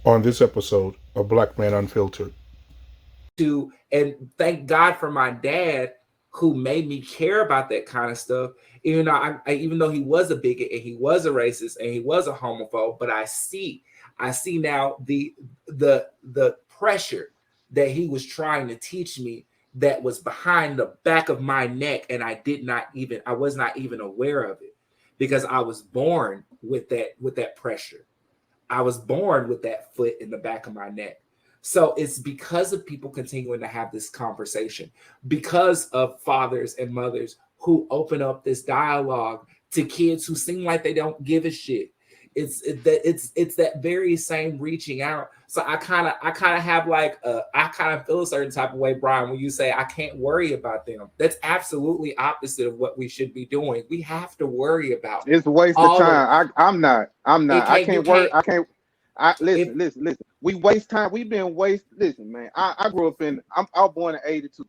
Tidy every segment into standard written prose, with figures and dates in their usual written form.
on this episode of Black Man Unfiltered. And thank God for my dad who made me care about that kind of stuff. Even though even though he was a bigot and he was a racist and he was a homophobe, but I see now the pressure that he was trying to teach me that was behind the back of my neck, and I was not even aware of it because I was born with that pressure. I was born with that foot in the back of my neck. So it's because of people continuing to have this conversation, because of fathers and mothers who open up this dialogue to kids who seem like they don't give a shit. It's that very same reaching out. So I kind of have like I kind of feel a certain type of way, Brian, when you say I can't worry about them. That's absolutely opposite of what we should be doing. We have to worry about. It's a waste of time. I'm not. I can't worry. I can't. Listen. We waste time. We've been wasting. Listen, man. I grew up I was born in '82.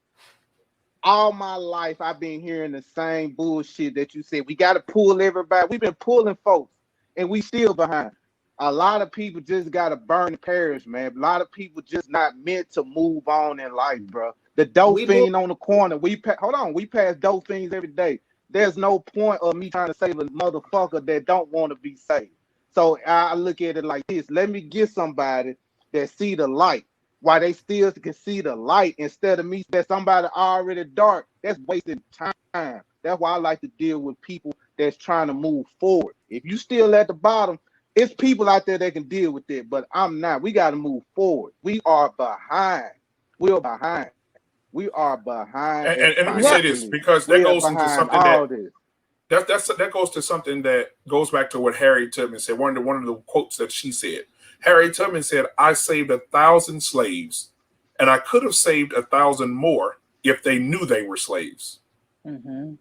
All my life, I've been hearing the same bullshit that you said. We got to pull everybody. We've been pulling folks, and we still behind. A lot of people just got to burn the parish, man. A lot of people just not meant to move on in life, bro. The dope fiend on the corner. Hold on. We pass dope fiends every day. There's no point of me trying to save a motherfucker that don't want to be saved. So I look at it like this. Let me get somebody that see the light while they still can see the light instead of me that somebody already dark. That's wasting time. That's why I like to deal with people that's trying to move forward. If you still at the bottom, it's people out there that can deal with it, but I'm not. We got to move forward. We are behind. We're behind. We are behind. And let me say this, because that goes into something that goes to something that goes back to what Harriet Tubman said. One of the quotes that she said. Harriet Tubman said, "I saved 1,000 slaves, and I could have saved 1,000 more if they knew they were slaves." Mm-hmm.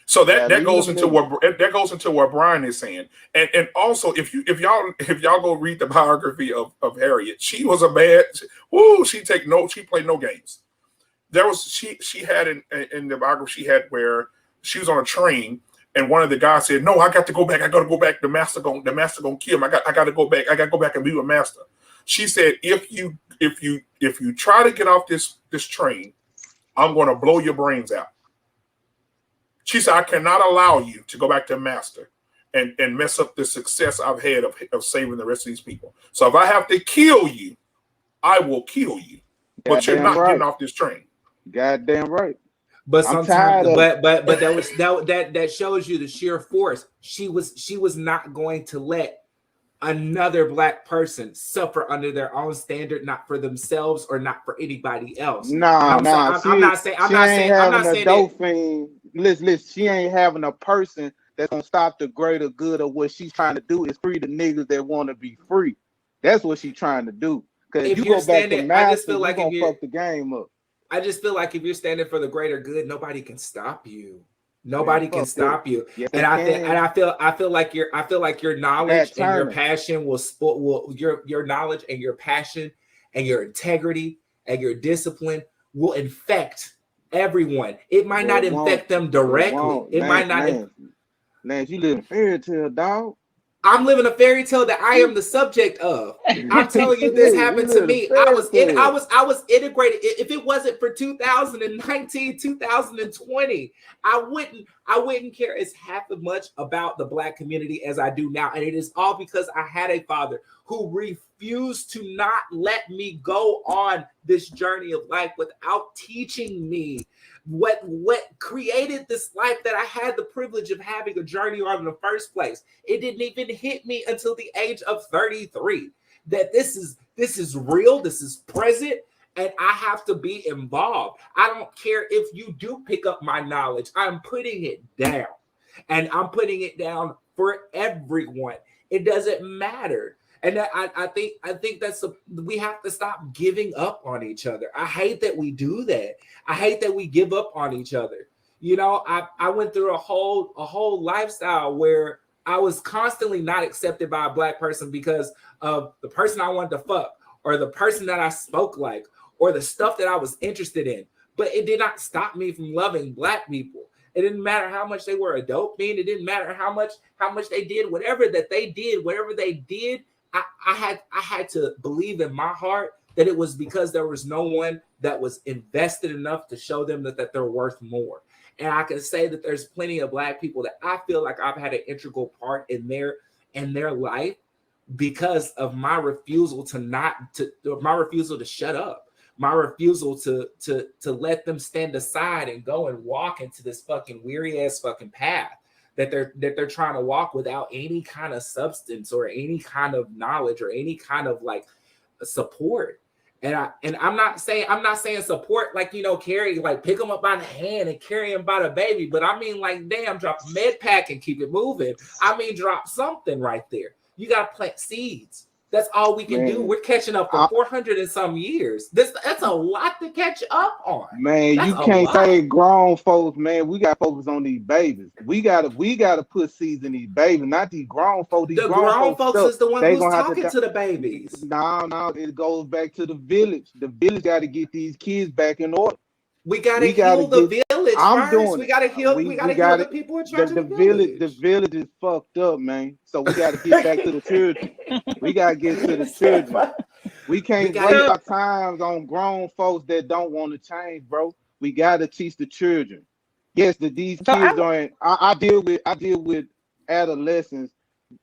So that goes into what Brian is saying, and also if y'all go read the biography of Harriet, she was a bad. She played no games. She had in the biography where she was on a train, and one of the guys said, "No, I got to go back. I got to go back. The master gonna kill him. I got to go back. I got to go back and be with master." She said, "If you try to get off this train, I'm going to blow your brains out." She said, "I cannot allow you to go back to master and mess up the success I've had of saving the rest of these people. So if I have to kill you, I will kill you. But you're not getting off this train." Goddamn right. But sometimes, but that shows you the sheer force. She was not going to let another black person suffer under their own standard, not for themselves or not for anybody else. I'm not saying Listen, she ain't having a person that's gonna stop the greater good of what she's trying to do is free the niggas that want to be free. That's what she's trying to do. Because if you go back to master, I just feel like you're gonna fuck the game up. I just feel like if you're standing for the greater good, nobody can stop you. Nobody can stop you. Yes, and I feel like your knowledge and your passion will your knowledge and your passion and your integrity and your discipline will infect everyone. It might not infect them directly. It might not. Lance, you live in a fairy tale, dog. I'm living a fairy tale that I am the subject of. I'm telling you, this happened to me. I was integrated. If it wasn't for 2019, 2020, I wouldn't care as half as much about the black community as I do now. And it is all because I had a father who refused to not let me go on this journey of life without teaching me what created this life that I had the privilege of having a journey on in the first place. It didn't even hit me until the age of 33 that this is real, this is present, and I have to be involved. I don't care if you do pick up my knowledge. I'm putting it down, and I'm putting it down for everyone. It doesn't matter. And I think we have to stop giving up on each other. I hate that we do that. I hate that we give up on each other. You know, I went through a whole lifestyle where I was constantly not accepted by a black person because of the person I wanted to fuck, or the person that I spoke like, or the stuff that I was interested in. But it did not stop me from loving black people. It didn't matter how much they were a dope fiend. It didn't matter how much they did, whatever they did, I had to believe in my heart that it was because there was no one that was invested enough to show them that they're worth more. And I can say that there's plenty of Black people that I feel like I've had an integral part in their life because of my refusal my refusal to shut up, my refusal to let them stand aside and go and walk into this fucking weary ass fucking path that they're trying to walk without any kind of substance or any kind of knowledge or any kind of like support. And I'm not saying support like, you know, carry, like pick them up by the hand and carry them by the baby, but I mean like, damn, drop a med pack and keep it moving. I mean, drop something right there. You got to plant seeds. That's all we can do. We're catching up for 400 and some years. That's a lot to catch up on. Man, you can't say grown folks, man. We got to focus on these babies. We gotta put seeds in these babies, not these grown folks. These grown folks is the one who's talking to the babies. No, it goes back to the village. The village got to get these kids back in order. We gotta heal the village first. We gotta heal the people in charge of the village. The village is fucked up, man. So we gotta get back to the children. We gotta get to the children. We can't waste our times on grown folks that don't want to change, bro. We gotta teach the children. Yes, these kids aren't. I deal with adolescents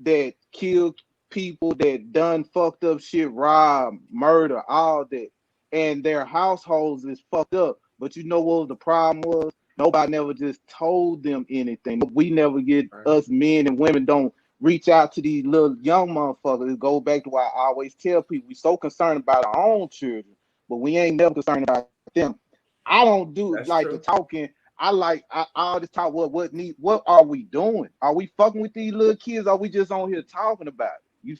that kill people, that done fucked up shit, rob, murder, all that, and their households is fucked up. But you know what the problem was? Nobody never just told them anything. We never get, us men and women don't reach out to these little young motherfuckers. It goes back to why I always tell people, we so concerned about our own children, but we ain't never concerned about them. I don't do the talking. I all this talk. What are we doing? Are we fucking with these little kids? Or are we just on here talking about it? You